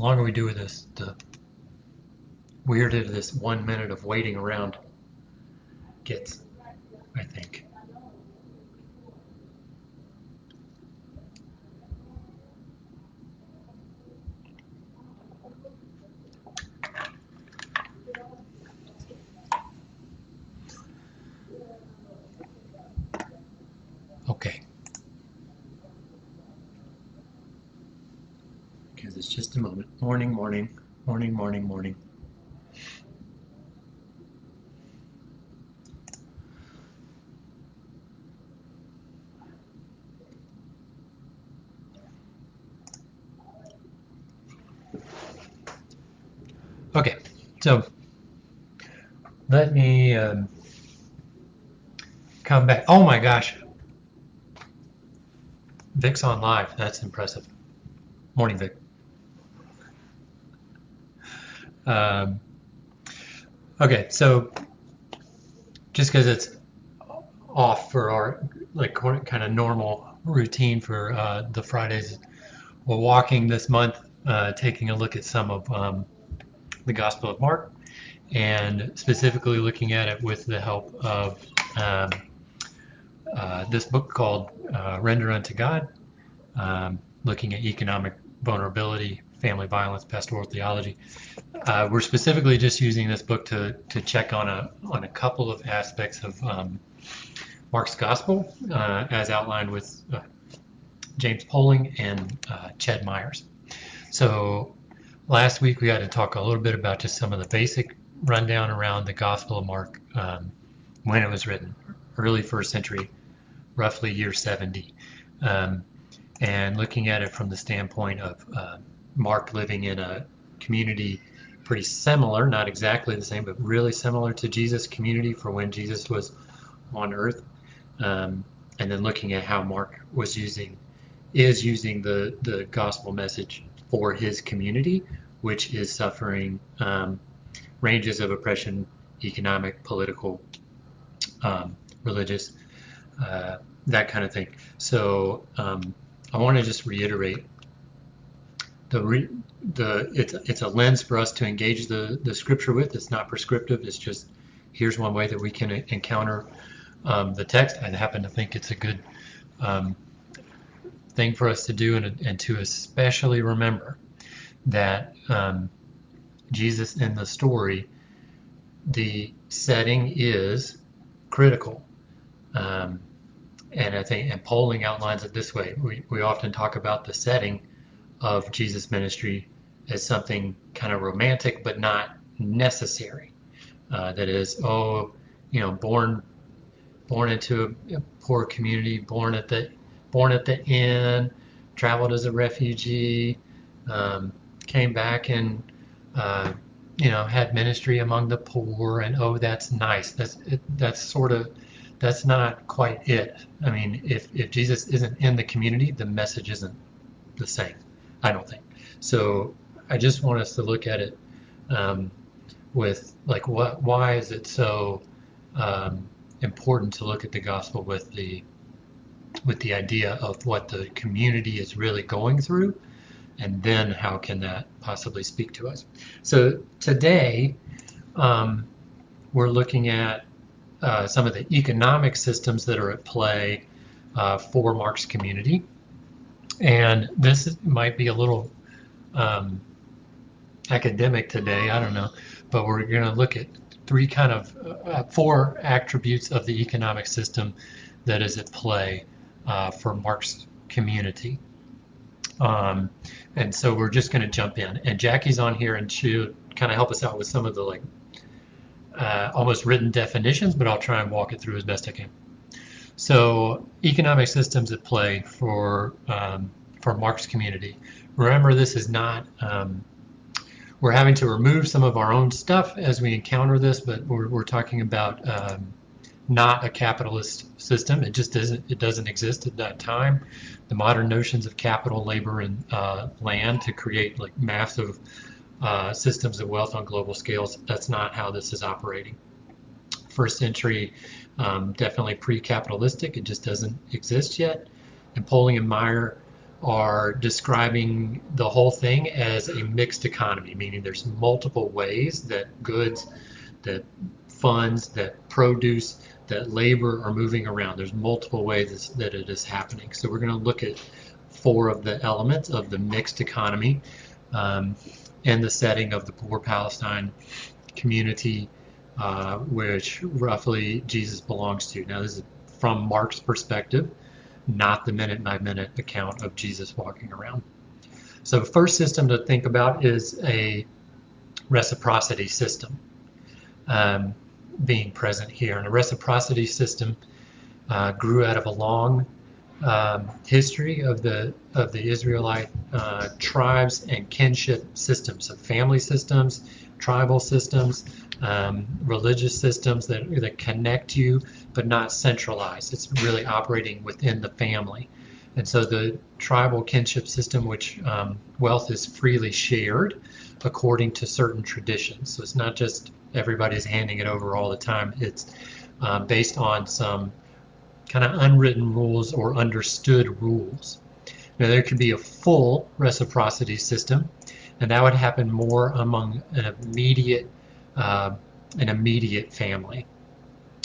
longer we do with this, the weirder this 1 minute of waiting around gets, I think. Okay. Because it's just a moment. Morning, morning, morning, morning, morning. Okay, so let me come back. Oh my gosh, Vic's on live. That's impressive. Morning, Vic. Okay, so just because it's off for our like kind of normal routine for the Fridays, we're walking this month, taking a look at some of the Gospel of Mark, and specifically looking at it with the help of this book called Render Unto God, looking at economic vulnerability, family violence, pastoral theology. We're specifically just using this book to check on a couple of aspects of Mark's Gospel, as outlined with James Poling and Ched Myers. So last week we got to talk a little bit about just some of the basic rundown around the Gospel of Mark, when it was written, early first century, roughly year 70, and looking at it from the standpoint of Mark living in a community pretty similar, not exactly the same, but really similar to Jesus' community for when Jesus was on earth, and then looking at how Mark is using the gospel message for his community, which is suffering ranges of oppression, economic, political, religious, that kind of thing. So I want to just reiterate it's a lens for us to engage the scripture with. It's not prescriptive. It's just here's one way that we can encounter the text. I happen to think it's a good thing for us to do, and to especially remember that Jesus in the story, the setting is critical. And I think, and Poling outlines it this way, we often talk about the setting of Jesus' ministry as something kind of romantic, but not necessary. That is, born into a poor community, born at the inn, traveled as a refugee, came back and had ministry among the poor, and that's nice. That's not quite it. I mean, if Jesus isn't in the community, the message isn't the same, I don't think. So I just want us to look at it with like, why is it so important to look at the gospel with the idea of what the community is really going through, and then how can that possibly speak to us. So today we're looking at some of the economic systems that are at play for Mark's community. And this might be a little academic today, I don't know, but we're going to look at four attributes of the economic system that is at play for Mark's community. And so we're just going to jump in. And Jackie's on here, and she'll kind of help us out with some of the almost written definitions, but I'll try and walk it through as best I can. So economic systems at play for Mark's community. Remember, this is not, we're having to remove some of our own stuff as we encounter this, but we're talking about not a capitalist system. It just doesn't exist at that time. The modern notions of capital, labor, and land to create like massive systems of wealth on global scales, that's not how this is operating. First century, definitely pre-capitalistic. It just doesn't exist yet. And Poling and Meyer are describing the whole thing as a mixed economy, meaning there's multiple ways that goods, that funds, that produce, that labor are moving around. There's multiple ways that it is happening. So we're going to look at 4 of the elements of the mixed economy in the setting of the poor Palestine community, which roughly Jesus belongs to. Now, this is from Mark's perspective, not the minute-by-minute account of Jesus walking around. So the first system to think about is a reciprocity system being present here. And a reciprocity system grew out of a long history of the Israelite tribes and kinship systems, so family systems, tribal systems, religious systems that connect you but not centralized. It's really operating within the family. And so the tribal kinship system, which wealth is freely shared according to certain traditions. So it's not just everybody's handing it over all the time. It's based on some kind of unwritten rules or understood rules. Now there could be a full reciprocity system, and that would happen more among an immediate family.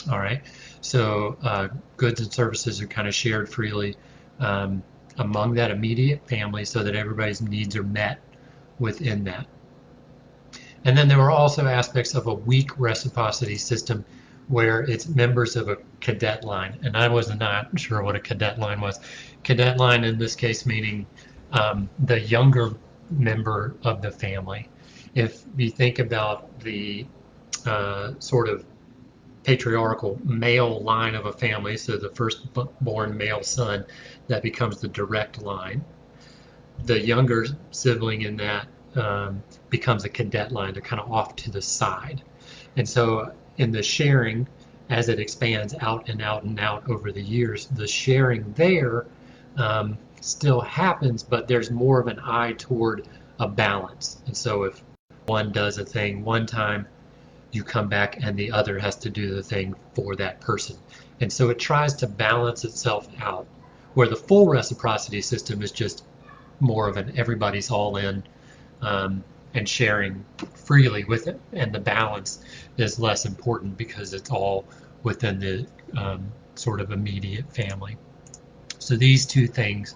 All right, so goods and services are kind of shared freely among that immediate family so that everybody's needs are met within that. And then there were also aspects of a weak reciprocity system where it's members of a cadet line. And I was not sure what a cadet line was. Cadet line in this case meaning the younger member of the family. If you think about the sort of patriarchal male line of a family, so the firstborn male son, that becomes the direct line. The younger sibling in that becomes a cadet line. They're kind of off to the side. And so in the sharing, as it expands out and out and out over the years, the sharing there still happens, but there's more of an eye toward a balance. And so if one does a thing one time, you come back and the other has to do the thing for that person. And so it tries to balance itself out, where the full reciprocity system is just more of an everybody's all in and sharing freely with it, and the balance is less important because it's all within the sort of immediate family. So these two things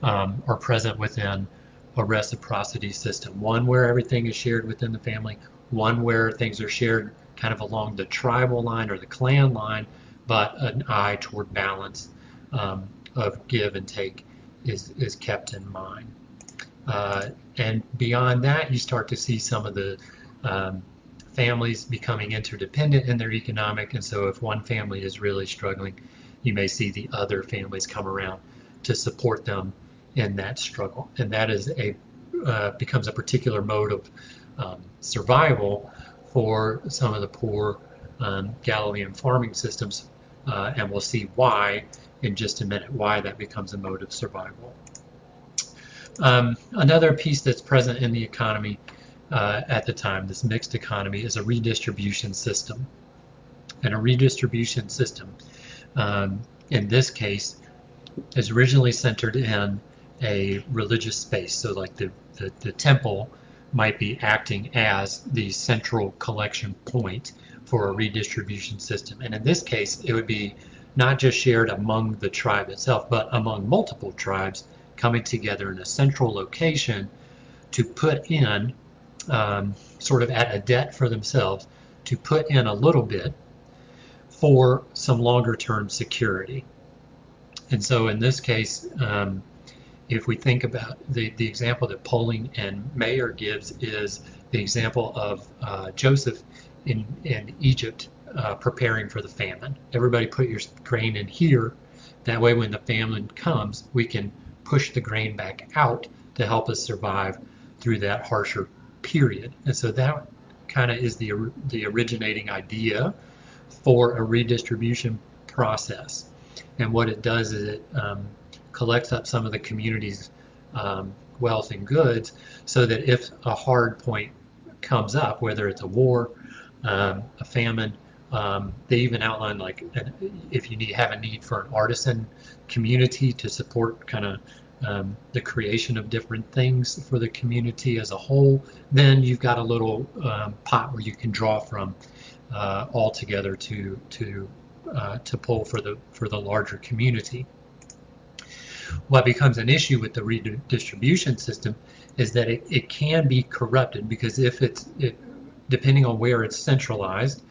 are present within a reciprocity system. One where everything is shared within the family, one where things are shared kind of along the tribal line or the clan line, but an eye toward balance of give and take is kept in mind. And beyond that, you start to see some of the families becoming interdependent in their economic, and so if one family is really struggling, you may see the other families come around to support them in that struggle. And that is becomes a particular mode of survival for some of the poor Galilean farming systems, and we'll see why in just a minute, why that becomes a mode of survival. Another piece that's present in the economy at the time, this mixed economy, is a redistribution system. And a redistribution system, in this case, is originally centered in a religious space. So like the temple might be acting as the central collection point for a redistribution system. And in this case, it would be not just shared among the tribe itself, but among multiple tribes coming together in a central location to put in, sort of at a debt for themselves, to put in a little bit for some longer term security. And so in this case, if we think about the example that Poling and Mayer gives is the example of Joseph in Egypt preparing for the famine. Everybody put your grain in here. That way when the famine comes, we can push the grain back out to help us survive through that harsher period. And so that kind of is the originating idea for a redistribution process. And what it does is it collects up some of the community's wealth and goods so that if a hard point comes up, whether it's a war, a famine, they even outline like if you have a need for an artisan community to support kind of the creation of different things for the community as a whole, then you've got a little pot where you can draw from all together to pull for the larger community. What becomes an issue with the redistribution system is that it can be corrupted, because if depending on where it's centralized,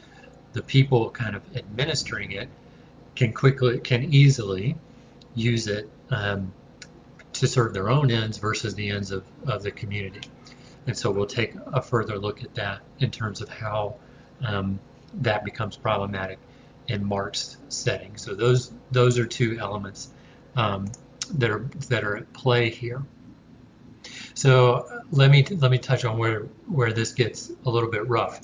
the people kind of administering it can easily use it to serve their own ends versus the ends of the community. And so we'll take a further look at that in terms of how that becomes problematic in Mark's setting. So those are two elements that are at play here. So let me touch on where this gets a little bit rough,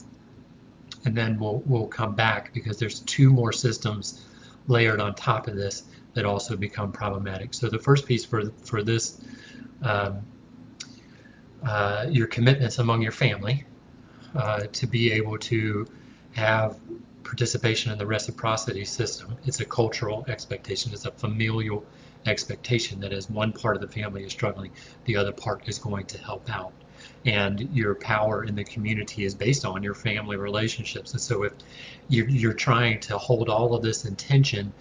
and then we'll come back, because there's two more systems layered on top of this that also become problematic. So the first piece for this, your commitments among your family to be able to have participation in the reciprocity system. It's a cultural expectation. It's a familial expectation that as one part of the family is struggling, the other part is going to help out. And your power in the community is based on your family relationships. And so if you're trying to hold all of this in tension,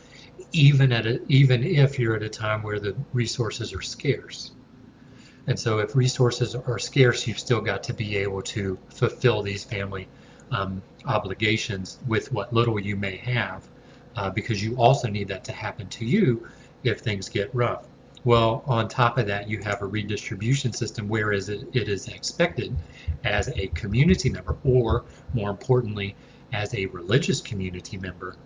even if you're at a time where the resources are scarce. And so if resources are scarce, you've still got to be able to fulfill these family obligations with what little you may have, because you also need that to happen to you if things get rough. Well, on top of that, you have a redistribution system, whereas it is expected as a community member, or more importantly, as a religious community member,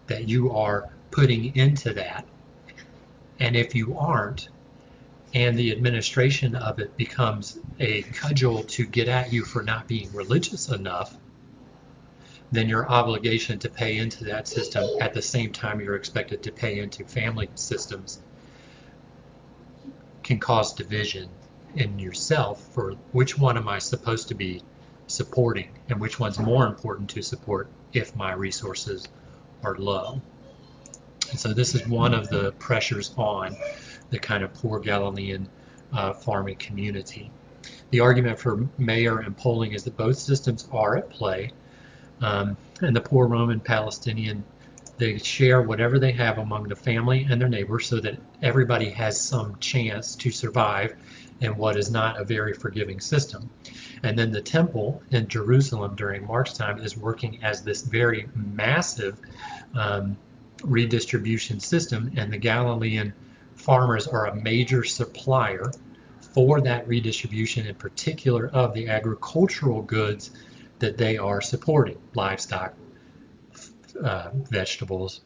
that you are putting into that. And if you aren't, and the administration of it becomes a cudgel to get at you for not being religious enough, then your obligation to pay into that system at the same time you're expected to pay into family systems can cause division in yourself for which one am I supposed to be supporting, and which one's more important to support if my resources are low. And so this is one of the pressures on the kind of poor Galilean farming community. The argument for Mayer and polling is that both systems are at play, and the poor Roman Palestinian, they share whatever they have among the family and their neighbors, so that everybody has some chance to survive in what is not a very forgiving system. And then the temple in Jerusalem during Mark's time is working as this very massive redistribution system, and the Galilean farmers are a major supplier for that redistribution, in particular of the agricultural goods that they are supporting, livestock, vegetables,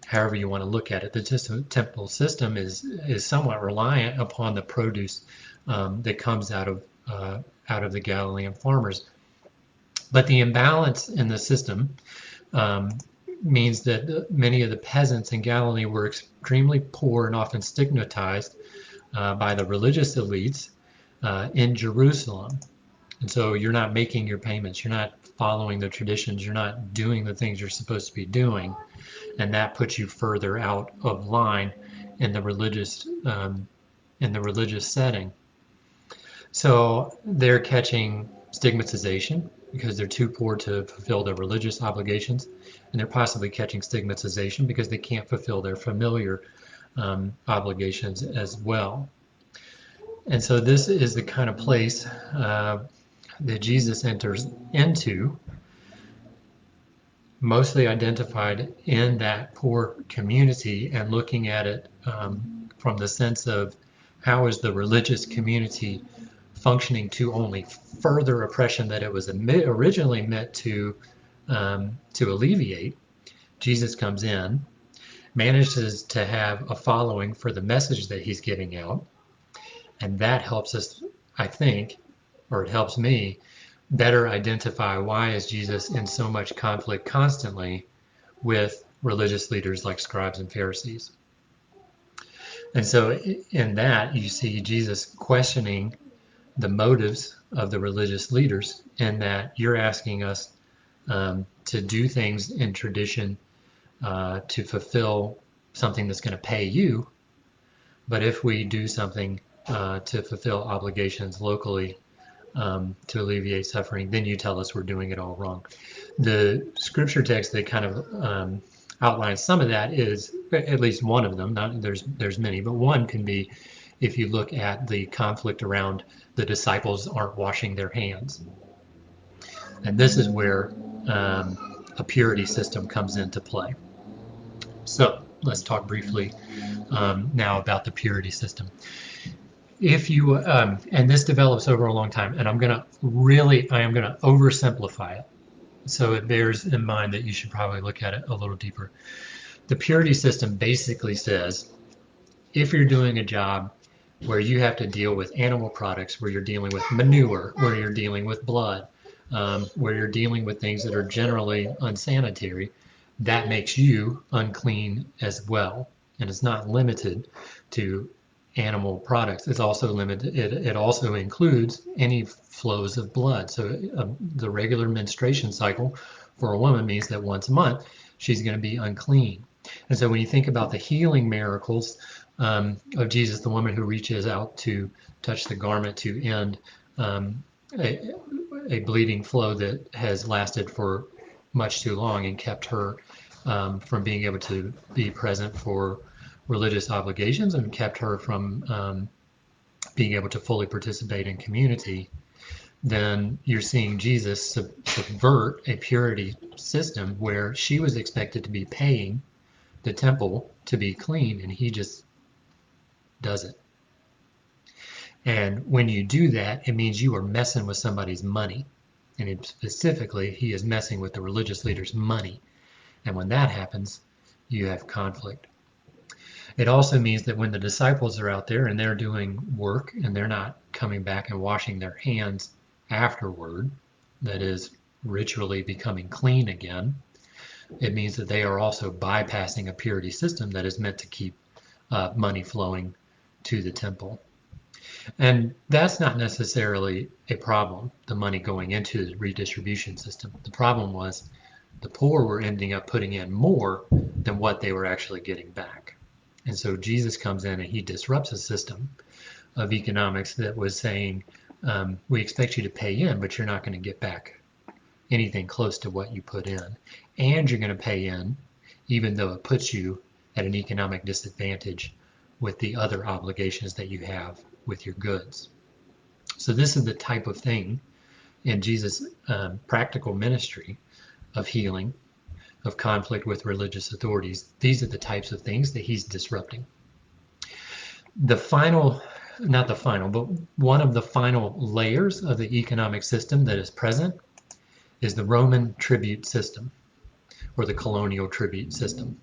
however you want to look at it. The temple system is somewhat reliant upon the produce that comes out of the Galilean farmers. But the imbalance in the system means that many of the peasants in Galilee were extremely poor and often stigmatized by the religious elites in Jerusalem. And so you're not making your payments, you're not following the traditions, you're not doing the things you're supposed to be doing, and that puts you further out of line in the religious setting. So they're catching stigmatization because they're too poor to fulfill their religious obligations, and they're possibly catching stigmatization because they can't fulfill their familiar obligations as well. And so this is the kind of place that Jesus enters into, mostly identified in that poor community, and looking at it from the sense of how is the religious community functioning to only further oppression that it was originally meant to alleviate. Jesus comes in, manages to have a following for the message that he's giving out, and that helps us, I think, or it helps me better identify why is Jesus in so much conflict constantly with religious leaders like scribes and Pharisees. And so in that you see Jesus questioning the motives of the religious leaders, in that you're asking us to do things in tradition to fulfill something that's going to pay you, But if we do something to fulfill obligations locally to alleviate suffering, then you tell us we're doing it all wrong. The scripture text that kind of outlines some of that is at least one of them. Not there's many, but one can be if you look at the conflict around the disciples aren't washing their hands, and this is where a purity system comes into play. So let's talk briefly now about the purity system. If you and this develops over a long time, and I am going to oversimplify it, so it bears in mind that you should probably look at it a little deeper. The purity system basically says if you're doing a job where you have to deal with animal products, where you're dealing with manure, where you're dealing with blood, where you're dealing with things that are generally unsanitary, that makes you unclean as well. And it's not limited to animal products. It's also limited. It also includes any flows of blood. So the regular menstruation cycle for a woman means that once a month she's going to be unclean. And so when you think about the healing miracles of Jesus, the woman who reaches out to touch the garment to end a bleeding flow that has lasted for much too long and kept her from being able to be present for religious obligations and kept her from being able to fully participate in community, then you're seeing Jesus subvert a purity system where she was expected to be paying the temple to be clean, and he just does it. And when you do that, it means you are messing with somebody's money. And specifically, he is messing with the religious leader's money. And when that happens, you have conflict. It also means that when the disciples are out there and they're doing work and they're not coming back and washing their hands afterward, that is, ritually becoming clean again, it means that they are also bypassing a purity system that is meant to keep money flowing to the temple. And that's not necessarily a problem, the money going into the redistribution system. The problem was the poor were ending up putting in more than what they were actually getting back. And so Jesus comes in and he disrupts a system of economics that was saying, we expect you to pay in, but you're not going to get back anything close to what you put in. And you're going to pay in, even though it puts you at an economic disadvantage with the other obligations that you have with your goods. So this is the type of thing in Jesus' practical ministry of healing, of conflict with religious authorities. These are the types of things that he's disrupting. The final, not the final, but one of the final layers of the economic system that is present is the Roman tribute system, or the colonial tribute system.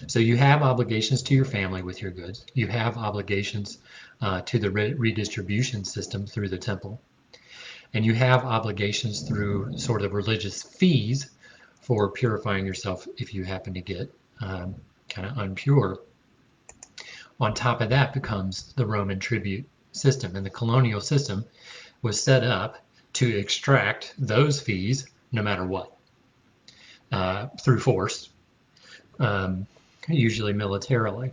So you have obligations to your family with your goods. You have obligations to the redistribution system through the temple. And you have obligations through sort of religious fees for purifying yourself if you happen to get kind of unpure. On top of that becomes the Roman tribute system. And the colonial system was set up to extract those fees no matter what, through force. Usually militarily.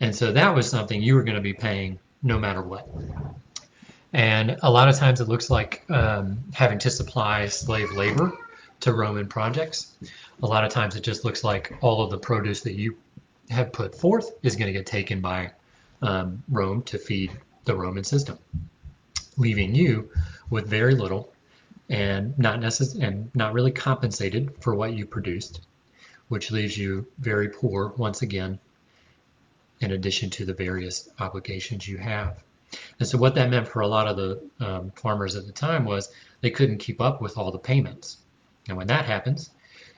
And so that was something you were going to be paying no matter what. And a lot of times it looks like having to supply slave labor to Roman projects. A lot of times it just looks like all of the produce that you have put forth is going to get taken by Rome to feed the Roman system, leaving you with very little and not really compensated for what you produced, which leaves you very poor once again, in addition to the various obligations you have. And so what that meant for a lot of the farmers at the time was they couldn't keep up with all the payments. And when that happens,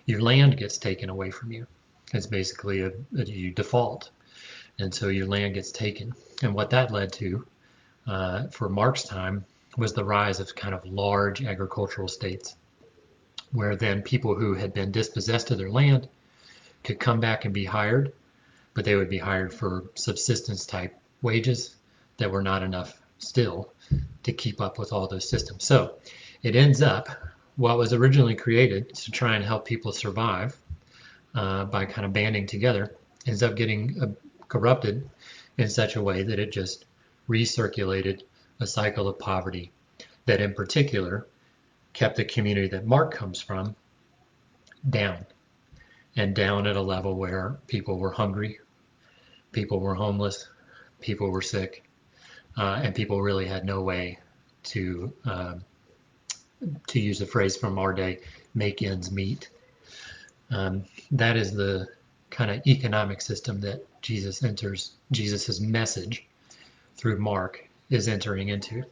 your land gets taken away from you. It's basically you default. And so your land gets taken. And what that led to for Mark's time was the rise of kind of large agricultural states, where then people who had been dispossessed of their land could come back and be hired, but they would be hired for subsistence type wages that were not enough still to keep up with all those systems. So it ends up, what was originally created to try and help people survive by kind of banding together, ends up getting corrupted in such a way that it just recirculated a cycle of poverty that in particular kept the community that Mark comes from down, and down at a level where people were hungry, people were homeless, people were sick, and people really had no way to use a phrase from our day, make ends meet. That is the kind of economic system that Jesus's message through Mark is entering into.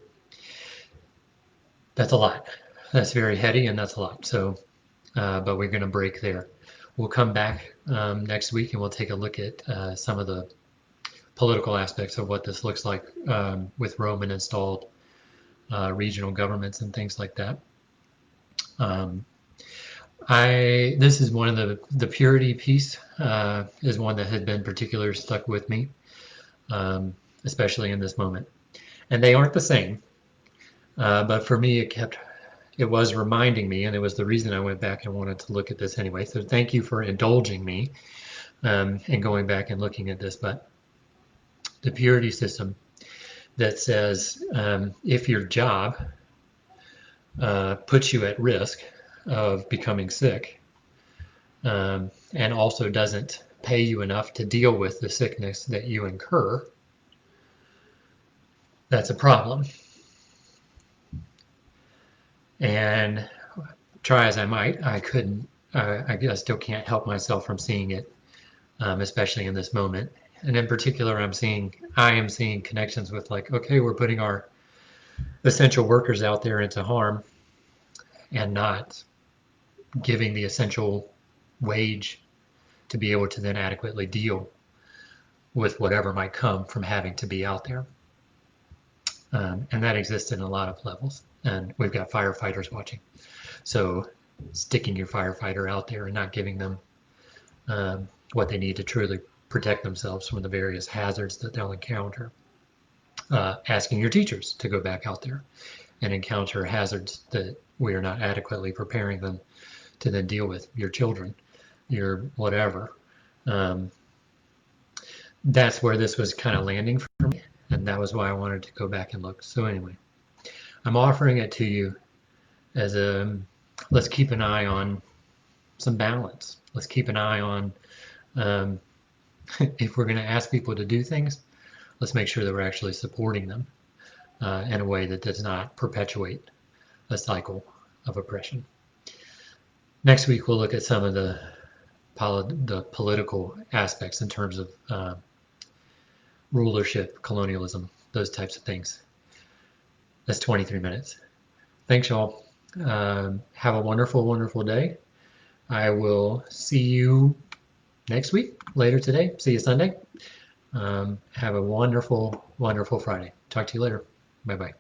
That's a lot. That's very heady, and that's a lot. So, but we're going to break there. We'll come back next week, and we'll take a look at some of the political aspects of what this looks like with Roman installed regional governments and things like that. This is one of the purity piece is one that had been particularly stuck with me, especially in this moment. And they aren't the same, but for me it was reminding me, and it was the reason I went back and wanted to look at this anyway. So thank you for indulging me and going back and looking at this. But the purity system that says if your job puts you at risk of becoming sick and also doesn't pay you enough to deal with the sickness that you incur, that's a problem. And try as I might, I still can't help myself from seeing it, especially in this moment. And in particular, I am seeing connections with like, okay, we're putting our essential workers out there into harm and not giving the essential wage to be able to then adequately deal with whatever might come from having to be out there. And that exists in a lot of levels. And we've got firefighters watching. So sticking your firefighter out there and not giving them what they need to truly protect themselves from the various hazards that they'll encounter. Asking your teachers to go back out there and encounter hazards that we are not adequately preparing them to then deal with, your children, your whatever. That's where this was kind of landing for me, and that was why I wanted to go back and look. So anyway, I'm offering it to you as let's keep an eye on some balance. Let's keep an eye on if we're going to ask people to do things, let's make sure that we're actually supporting them in a way that does not perpetuate a cycle of oppression. Next week, we'll look at some of the political aspects in terms of rulership, colonialism, those types of things. That's 23 minutes. Thanks, y'all. Have a wonderful, wonderful day. I will see you next week, later today. See you Sunday. Have a wonderful, wonderful Friday. Talk to you later. Bye-bye.